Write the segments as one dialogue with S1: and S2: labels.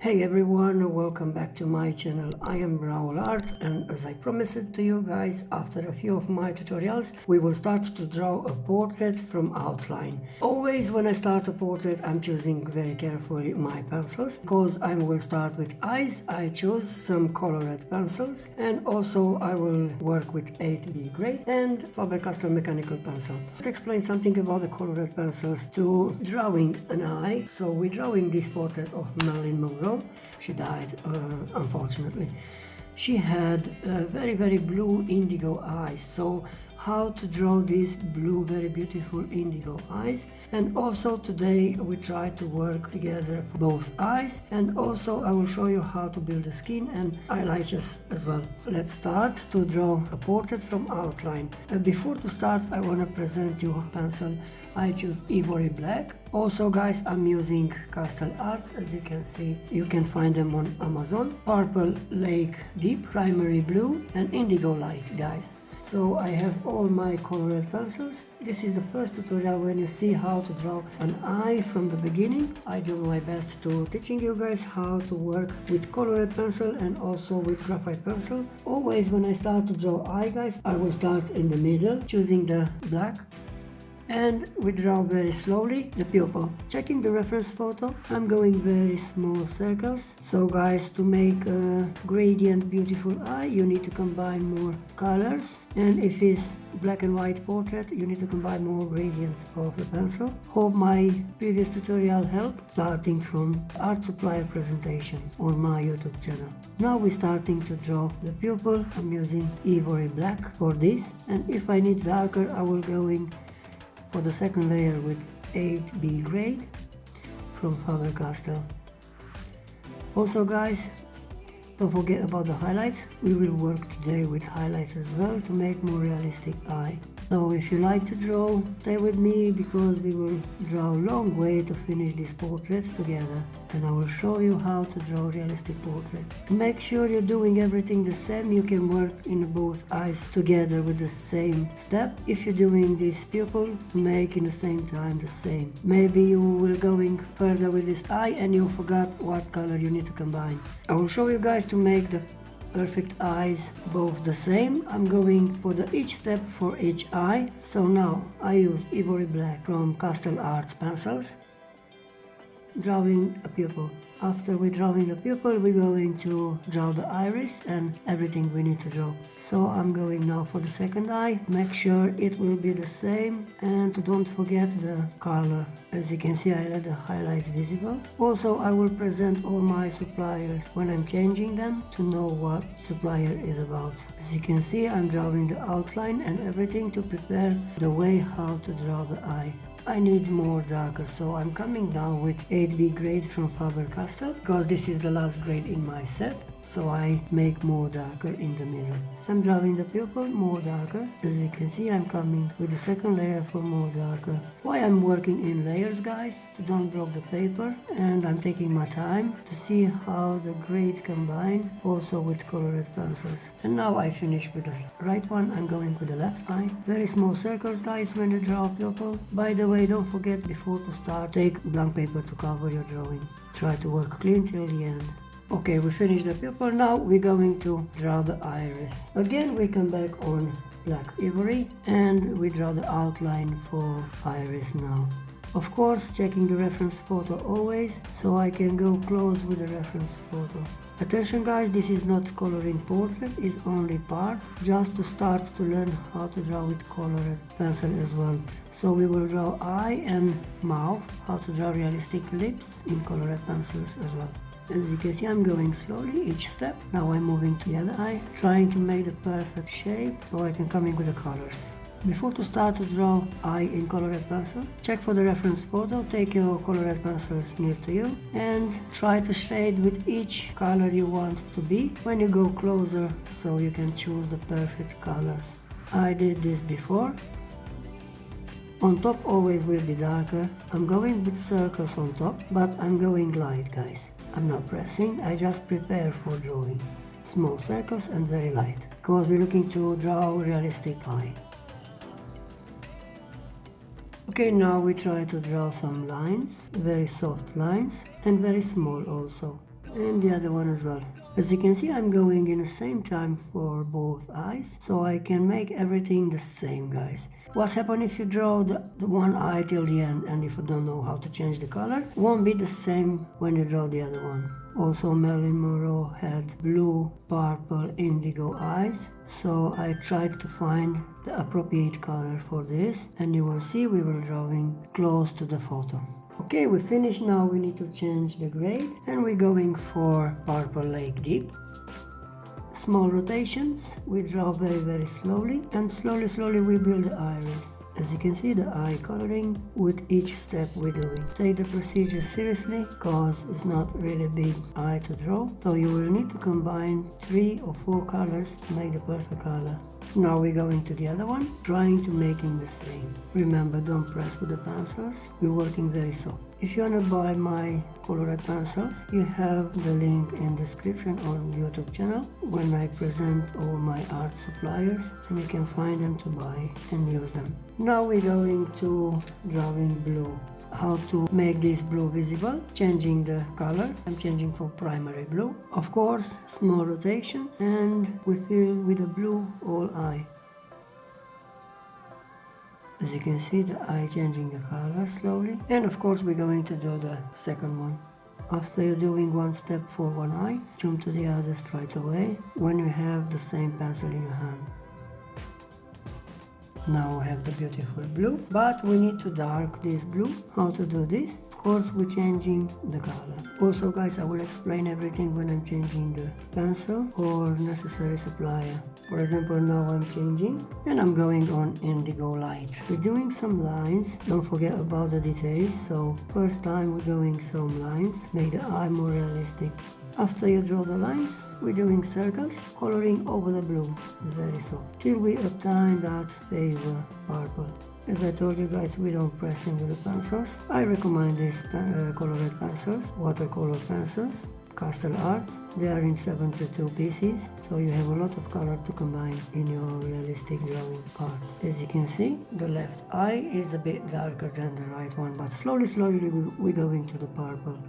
S1: Hey everyone, welcome back to my channel. I am Raul Art, and as I promised it to you guys, after a few of my tutorials, we will start to draw a portrait from outline. Always when I start a portrait, I'm choosing very carefully my pencils, because I will start with eyes. I choose some colored pencils, and also I will work with 8B grade and Faber-Castell mechanical pencil. Let's explain something about the colored pencils to drawing an eye. So we're drawing this portrait of Marilyn Monroe. She died, unfortunately. She had very blue indigo eyes. So how to draw these blue, very beautiful indigo eyes. And also today we try to work together for both eyes, and also I will show you how to build the skin and eyelashes as well. Let's start to draw a portrait from outline. Before to start, I want to present you a pencil. I choose Ivory Black. Also guys, I'm using Castell Arts, as you can see. You can find them on Amazon. Purple Lake Deep, Primary Blue and Indigo Light, guys. So I have all my colored pencils. This is the first tutorial when you see how to draw an eye from the beginning. I do my best to teaching you guys how to work with colored pencil and also with graphite pencil. Always when I start to draw eye, guys, I will start in the middle, choosing the black. And we draw very slowly the pupil. Checking the reference photo, I'm going very small circles. So guys, to make a gradient beautiful eye, you need to combine more colors. And if it's black and white portrait, you need to combine more gradients of the pencil. Hope my previous tutorial helped, starting from art supplier presentation on my YouTube channel. Now we're starting to draw the pupil. I'm using Ivory Black for this. And if I need darker, I will going for the second layer with 8B grade from Faber-Castell. Also guys, don't forget about the highlights. We will work today with highlights as well to make more realistic eye. So if you like to draw, stay with me, because we will draw a long way to finish this portrait together, and I will show you how to draw realistic portrait. To make sure you're doing everything the same, you can work in both eyes together with the same step. If you're doing this pupil, make in the same time the same. Maybe you will going further with this eye and you forgot what color you need to combine. I will show you guys to make the perfect eyes both the same. I'm going for each step for each eye. So now I use Ivory Black from Castell Arts pencils, drawing a pupil. After we drawing the pupil, we're going to draw the iris and everything we need to draw. So I'm going now for the second eye. Make sure it will be the same, and don't forget the color. As you can see, I let the highlights visible. Also, I will present all my suppliers when I'm changing them to know what supplier is about. As you can see, I'm drawing the outline and everything to prepare the way how to draw the eye. I need more darker, so I'm coming down with 8B grade from Faber-Castell, because this is the last grade in my set, so I make more darker in the middle. I'm drawing the pupil more darker. As you can see, I'm coming with the second layer for more darker. Why I'm working in layers, guys? To don't block the paper, and I'm taking my time to see how the grades combine also with colored pencils. And now I finish with the right one. I'm going with the left eye. Very small circles, guys, when you draw a pupil. By the way, don't forget before to start, take blank paper to cover your drawing. Try to work clean till the end. Okay, we finished the pupil. Now we're going to draw the iris. Again, we come back on black ivory and we draw the outline for iris now. Of course, checking the reference photo always, so I can go close with the reference photo. Attention guys, this is not coloring portrait, it's only part, just to start to learn how to draw with colored pencil as well. So we will draw eye and mouth, how to draw realistic lips in colored pencils as well. As you can see, I'm going slowly each step. Now I'm moving to the other eye, trying to make the perfect shape so I can come in with the colors. Before to start to draw eye in colored pencil, check for the reference photo, take your colored pencils near to you and try to shade with each color you want to be when you go closer, so you can choose the perfect colors. I did this before. On top always will be darker. I'm going with circles on top, but I'm going light, guys. I'm not pressing, I just prepare for drawing. Small circles and very light, because we're looking to draw a realistic eye. Okay, now we try to draw some lines, very soft lines and very small also. and the other one as well. As you can see, I'm going in the same time for both eyes, so I can make everything the same, guys. What's happened if you draw the one eye till the end, and if you don't know how to change the color, won't be the same when you draw the other one. Also, Marilyn Monroe had blue, purple, indigo eyes, so I tried to find the appropriate color for this, and you will see we were drawing close to the photo. Okay, we finished. Now we need to change the grade, and we're going for Purple Lake Deep. Small rotations, we draw very slowly, and slowly we build the iris. As you can see, the eye coloring with each step we're doing. Take the procedure seriously, cause it's not really big eye to draw, so you will need to combine 3 or 4 colors to make the perfect color. Now we're going to the other one, trying to making the same. Remember, don't press with the pencils, we're working very soft. If you want to buy my colored pencils, you have the link in description on YouTube channel when I present all my art suppliers, and you can find them to buy and use them. Now we're going to drawing blue. How to make this blue visible, changing the color. I'm changing for primary blue. Of course, small rotations, and we fill with a blue all eye. As you can see, the eye changing the color slowly. And of course, we're going to do the second one. After you're doing one step for one eye, jump to the other straight away when you have the same pencil in your hand. Now we have the beautiful blue, but we need to dark this blue. How to do this? Of course, we're changing the color. Also, guys, I will explain everything when I'm changing the pencil or necessary supplier. For example, now I'm changing and I'm going on indigo light. We're doing some lines. Don't forget about the details. So first time we're doing some lines, make the eye more realistic. After you draw the lines, we're doing circles, coloring over the blue, very soft, till we obtain that Faber purple. As I told you guys, we don't press in with the pencils. I recommend these colored pencils, watercolor pencils, Castell Arts. They are in 72 pieces, so you have a lot of color to combine in your realistic drawing art. As you can see, the left eye is a bit darker than the right one, but slowly we're going to the purple.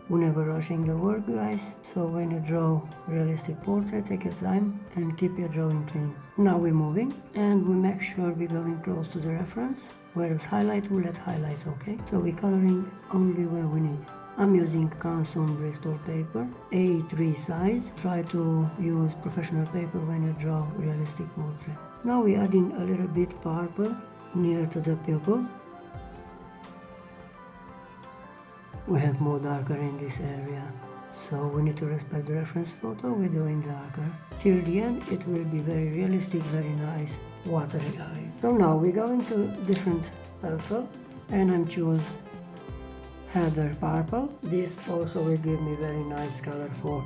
S1: We're never rushing the work, guys, so when you draw realistic portrait, take your time and keep your drawing clean. Now we're moving, and we make sure we're going close to the reference, whereas highlight, we let highlights, okay? So we're coloring only where we need. I'm using Canson Bristol paper, A3 size. Try to use professional paper when you draw realistic portrait. Now we're adding a little bit purple near to the pupil. We have more darker in this area, so we need to respect the reference photo. We're doing darker. Till the end, it will be very realistic, very nice, watery eye. So now we're going to different pencil, and I'm choose Heather Purple. This also will give me very nice color for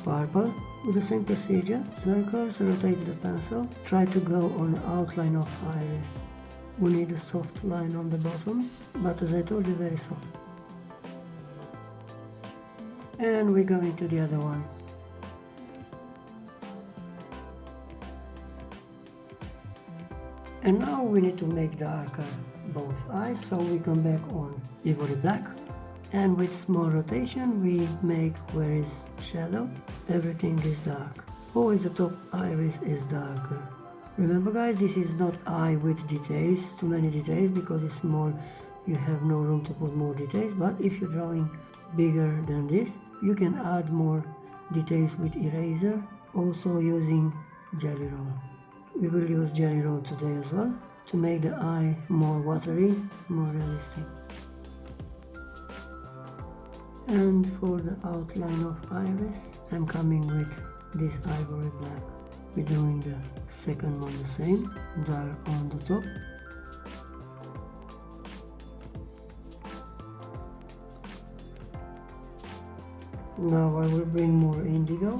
S1: purple. With the same procedure, circles, rotate the pencil, try to go on the outline of iris. We need a soft line on the bottom, but as I told you, very soft. And we're going to the other one. And now we need to make darker both eyes, so we come back on Ivory Black, and with small rotation we make where is shadow, everything is dark. Always the top iris is darker. Remember, guys, this is not eye with details, too many details, because it's small, you have no room to put more details. But if you're drawing bigger than this, you can add more details with eraser, also using jelly roll. We will use jelly roll today as well to make the eye more watery, more realistic. And for the outline of iris, I'm coming with this Ivory Black. We're doing the second one the same, dark on the top. Now I will bring more indigo.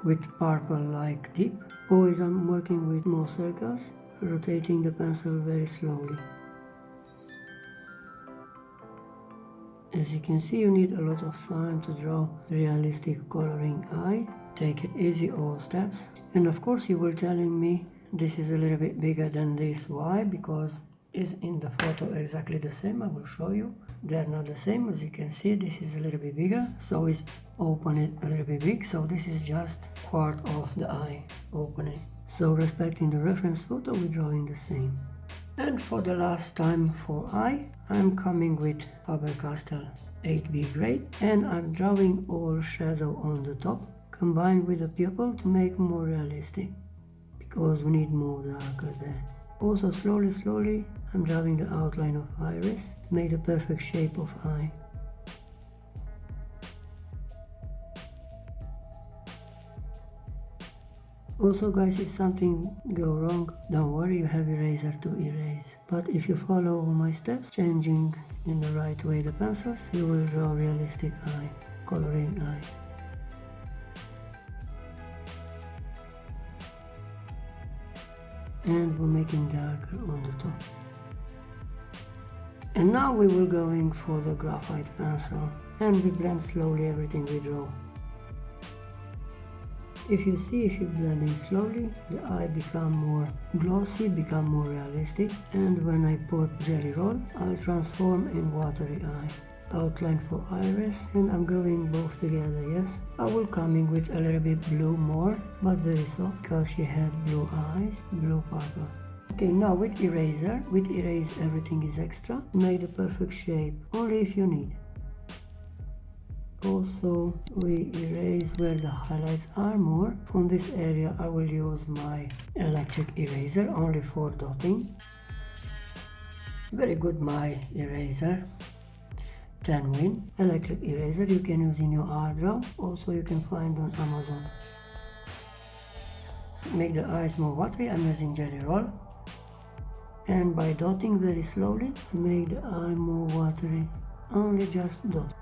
S1: With purple like deep. Always I'm working with more circles, rotating the pencil very slowly. As you can see, you need a lot of time to draw realistic coloring eye. Take it easy all steps. And of course you were telling me This is a little bit bigger than this. Why? Because it's in the photo exactly the same. I will show you. They're not the same. As you can see, this is a little bit bigger, so it's opening a little bit big. So this is just part of the eye opening. So respecting the reference photo, we're drawing the same. And for the last time for eye, I'm coming with Faber-Castell 8B grade, and I'm drawing all shadow on the top combined with the pupil to make more realistic, because we need more darker there. Also slowly I'm drawing the outline of iris to make the perfect shape of eye. Also guys, if something go wrong, don't worry, you have eraser to erase. But if you follow my steps, changing in the right way the pencils, you will draw realistic eye, coloring eye. And we're making darker on the top. And now we will going for the graphite pencil, and we blend slowly everything we draw. If you see, if you're blending slowly, the eye become more glossy, become more realistic, and when I put jelly roll, I'll transform in watery eye. Outline for iris, and I'm going both together, yes. I will coming with a little bit blue more, but very soft, because she had blue eyes, blue purple. Okay, now with eraser, everything is extra. Make the perfect shape, only if you need. Also, we erase where the highlights are more. From this area, I will use my electric eraser, only for dotting. Very good, my eraser. 10 win electric eraser, you can use in your art draw, also you can find on Amazon. Make the eyes more watery, I'm using jelly roll, and by dotting very slowly make the eye more watery, only just dot.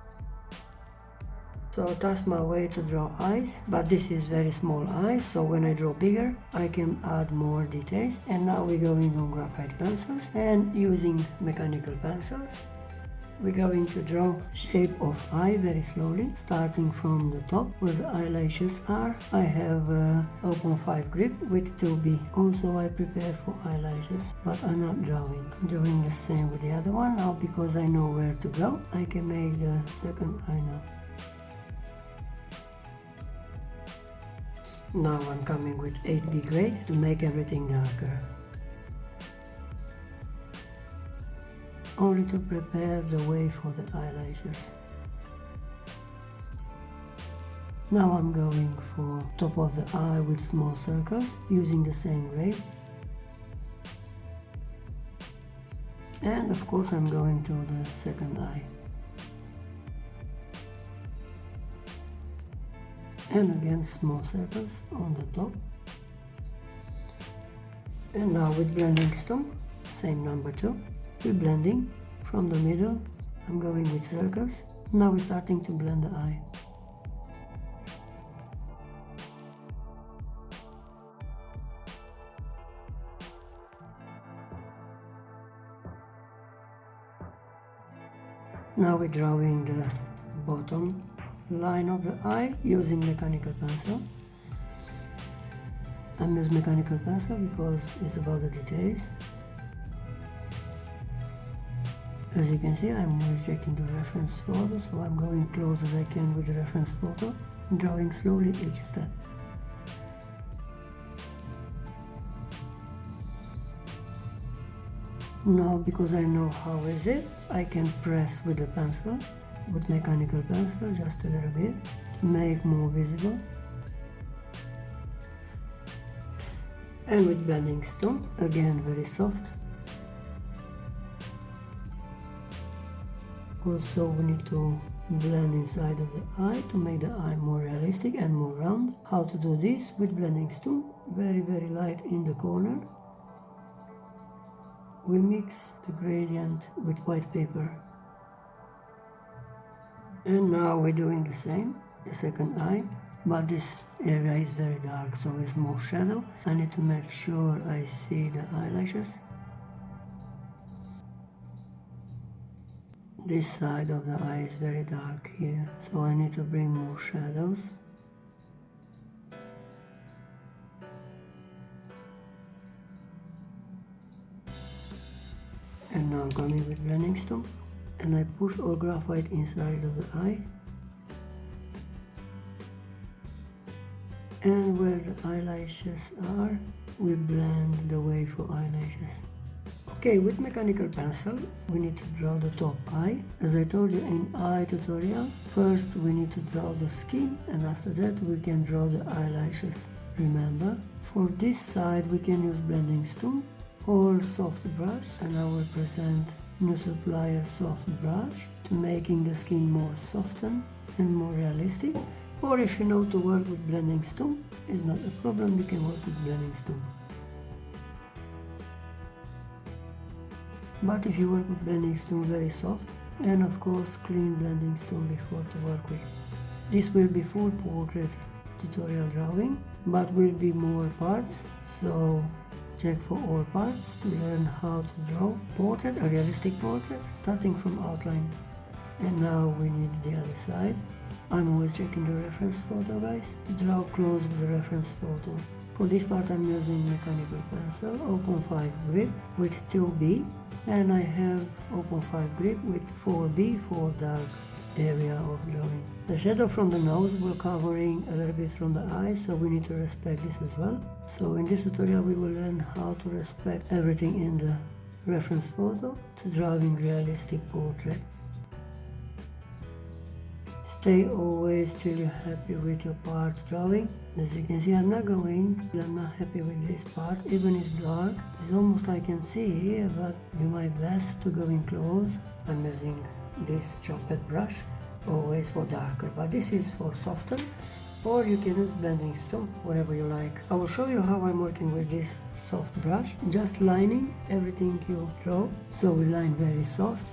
S1: So that's my way to draw eyes, but this is very small eyes, so when I draw bigger I can add more details. And now we're going on graphite pencils, and using mechanical pencils we're going to draw shape of eye very slowly, starting from the top where the eyelashes are. I have open 5 grip with 2B. Also I prepare for eyelashes, but I'm not drawing. I'm doing the same with the other one. Now because I know where to go, I can make the second eye now. Now I'm coming with 8B grade to make everything darker. Only to prepare the way for the eyelashes. Now I'm going for top of the eye with small circles, using the same grade. And of course I'm going to the second eye. And again small circles on the top. And now with blending Stump, same number 2. We're blending from the middle. I'm going with circles. Now we're starting to blend the eye. Now we're drawing the bottom line of the eye using mechanical pencil. I'm using mechanical pencil because it's about the details. As you can see, I'm always checking the reference photo, so I'm going close as I can with the reference photo, drawing slowly each step. Now, because I know how is it, I can press with the pencil, with mechanical pencil, just a little bit, to make more visible. And with blending Stump, again very soft. Also we need to blend inside of the eye to make the eye more realistic and more round. How to do this? With blending Stump, very light in the corner. We mix the gradient with white paper. And now we're doing the same, the second eye, but this area is very dark, so it's more shadow. I need to make sure I see the eyelashes. This side of the eye is very dark here, so I need to bring more shadows. And now I'm coming with blending stump, and I push all graphite inside of the eye. And where the eyelashes are, we blend the way for eyelashes. Okay, with mechanical pencil, we need to draw the top eye. As I told you in eye tutorial, first we need to draw the skin, and after that we can draw the eyelashes. Remember, for this side we can use blending stump or soft brush, and I will present new supplier soft brush to making the skin more softened and more realistic. Or if you know to work with blending stump, it's not a problem, you can work with blending stump. But if you work with blending stump, very soft, and of course clean blending stump before to work with. This will be full portrait tutorial drawing, but will be more parts, so check for all parts to learn how to draw portrait, a realistic portrait, starting from outline. And now we need the other side. I'm always checking the reference photo, guys. Draw close with the reference photo. For this part I'm using mechanical pencil, 0.5 grip with 2B, and I have 0.5 grip with 4B for dark area of drawing. The shadow from the nose will covering a little bit from the eye, so we need to respect this as well. So in this tutorial we will learn how to respect everything in the reference photo to drawing realistic portrait. Stay always till you're happy with your part drawing. As you can see, I'm not happy with this part, even it's dark. It's almost I can see here, but do my best to go in close. I'm using this chopped brush, always for darker, but this is for softer, or you can use blending stump, whatever you like. I will show you how I'm working with this soft brush, just lining everything you draw, so we line very soft.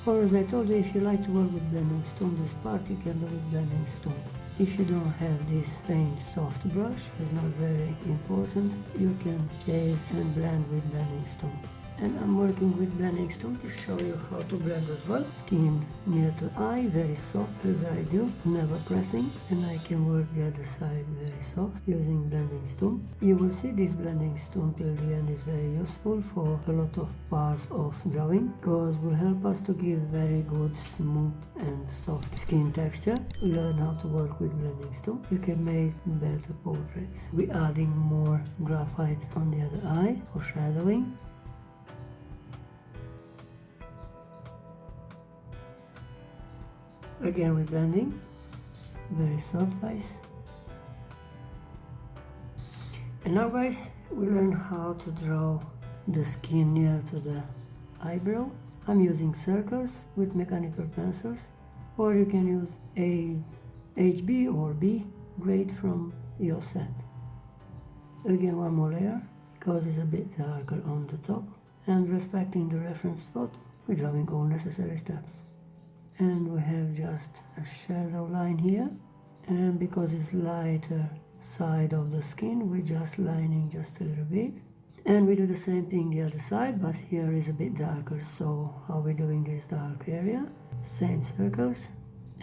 S1: Or as I told you, if you like to work with blending stump, this part you can do with blending stump. If you don't have this faint soft brush, it's not very important, you can shade and blend with blending stump. And I'm working with blending stump to show you how to blend as well. Skin near to eye, very soft as I do, never pressing, and I can work the other side very soft using blending stump. You will see this blending stump till the end is very useful for a lot of parts of drawing, because will help us to give very good smooth and soft skin texture. Learn how to work with blending stump, you can make better portraits. We're adding more graphite on the other eye for shadowing. Again with blending, very soft, guys. And now, guys, we learn how to draw the skin near to the eyebrow. I'm using circles with mechanical pencils, or you can use a HB or B grade from your set. Again, one more layer, because it's a bit darker on the top, and respecting the reference photo, we're drawing all necessary steps. And we have just a shadow line here, and because it's lighter side of the skin, we're just lining just a little bit. And we do the same thing the other side, but here is a bit darker. So how we're doing this dark area, same circles,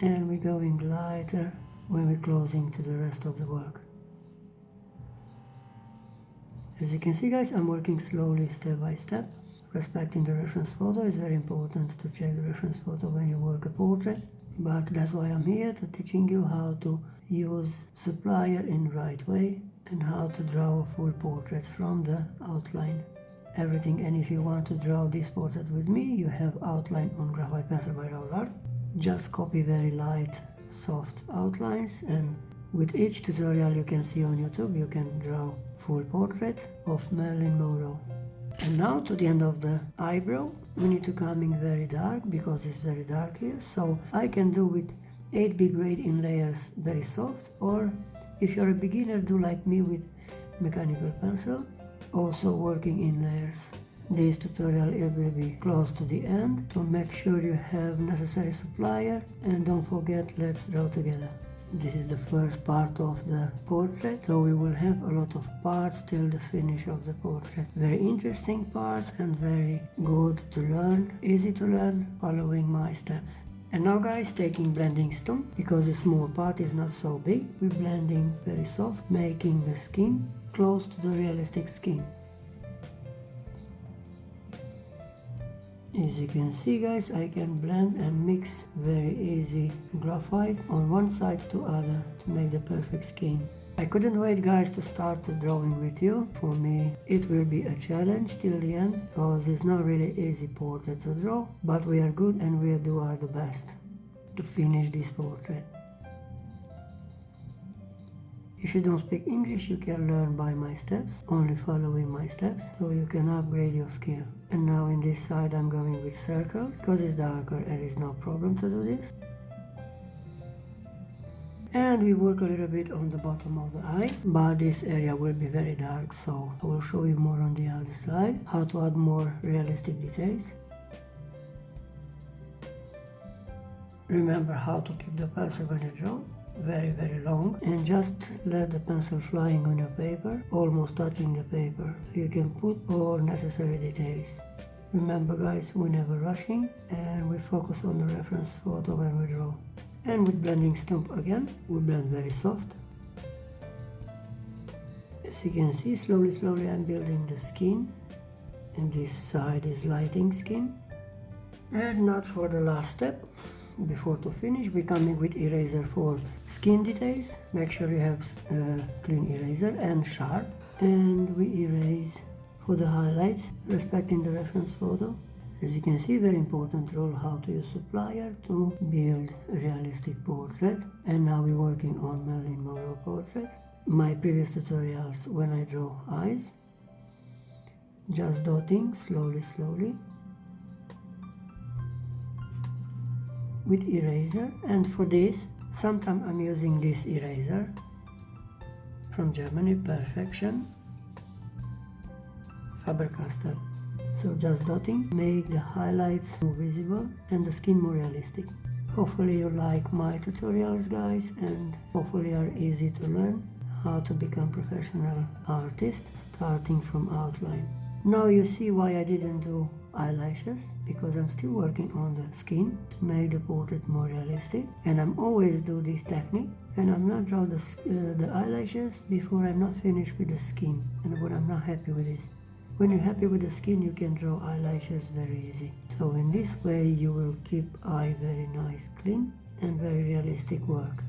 S1: and we're going lighter when we're closing to the rest of the work. As you can see, guys, I'm working slowly, step by step. Respecting the reference photo is very important to check the reference photo when you work a portrait, but that's why I'm here, to teaching you how to use supplier in the right way and how to draw a full portrait from the outline. Everything, and if you want to draw this portrait with me, you have outline on graphite pencil by Raul. Just copy very light, soft outlines, and with each tutorial you can see on YouTube, you can draw full portrait of Marilyn Monroe. And now to the end of the eyebrow, we need to come in very dark, because it's very dark here, so I can do with 8B grade in layers very soft, or if you're a beginner, do like me with mechanical pencil, also working in layers. This tutorial it will be close to the end, so make sure you have necessary supplier, and don't forget, let's draw together. This is the first part of the portrait, so we will have a lot of parts till the finish of the portrait. Very interesting parts and very good to learn, easy to learn, following my steps. And now, guys, taking blending stump, because the small part is not so big, we're blending very soft, making the skin close to the realistic skin. As you can see guys, I can blend and mix very easy graphite on one side to other to make the perfect skin. I couldn't wait guys to start the drawing with you. For me it will be a challenge till the end because it's not really easy portrait to draw, but we are good and we'll do our best to finish this portrait. If you don't speak English, you can learn by my steps, only following my steps, so you can upgrade your skill. And now in this side I'm going with circles, because it's darker and it's no problem to do this. And we work a little bit on the bottom of the eye, but this area will be very dark, so I will show you more on the other side, how to add more realistic details. Remember how to keep the pencil when you draw. Very long, and just let the pencil flying on your paper, almost touching the paper, so you can put all necessary details. Remember guys, we're never rushing and we focus on the reference photo when we draw. And with blending Stump again, we blend very soft. As you can see, slowly I'm building the skin, and this side is lighting skin. And not for the last step. Before to finish, we coming with eraser for skin details. Make sure you have clean eraser and sharp, and we erase for the highlights, respecting the reference photo. As you can see, very important role how to use supplier to build a realistic portrait. And now we're working on Marilyn Monroe portrait. My previous tutorials when I draw eyes, just dotting slowly with eraser. And for this, sometimes I'm using this eraser from Germany, Perfection, Faber-Castell. So just dotting, make the highlights more visible and the skin more realistic. Hopefully you like my tutorials guys, and hopefully are easy to learn how to become professional artist starting from outline. Now you see why I didn't do eyelashes, because I'm still working on the skin to make the portrait more realistic, and I'm always do this technique, and I'm not draw the eyelashes before I'm not finished with the skin, and when I'm not happy with this. When you're happy with the skin, you can draw eyelashes very easy. So in this way you will keep eye very nice, clean and very realistic work.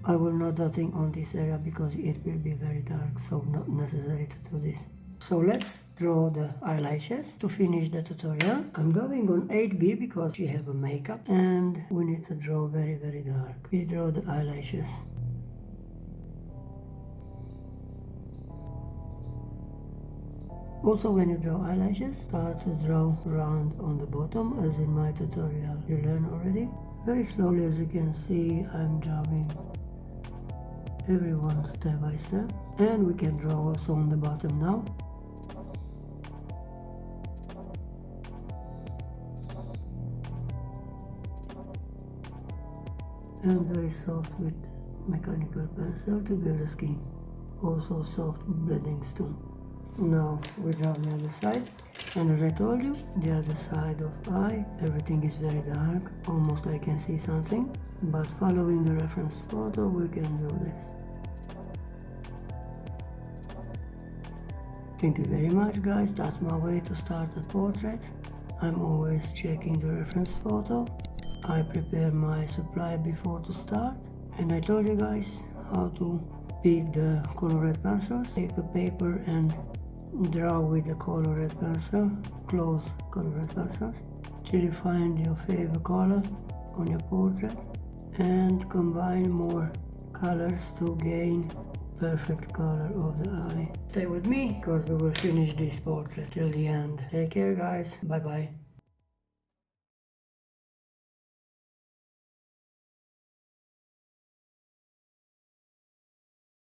S1: I will not dotting on this area because it will be very dark, so not necessary to do this. So let's draw the eyelashes to finish the tutorial. I'm going on 8B because we have a makeup and we need to draw very dark. We draw the eyelashes. Also, when you draw eyelashes, start to draw round on the bottom, as in my tutorial you learn already. Very slowly, as you can see, I'm drawing everyone step by step, and we can draw also on the bottom now. And very soft with mechanical pencil to build the skin. Also soft blending Stump. Now we draw the other side, and as I told you, the other side of eye, everything is very dark, almost I can see something, but following the reference photo we can do this. Thank you very much guys, that's my way to start a portrait. I'm always checking the reference photo. I prepare my supply before to start, and I told you guys how to pick the color red pencils. Take a paper and draw with the color red pencil, close color red pencils, till you find your favorite color on your portrait, and combine more colors to gain perfect color of the eye. Stay with me because we will finish this portrait till the end. Take care guys, bye bye.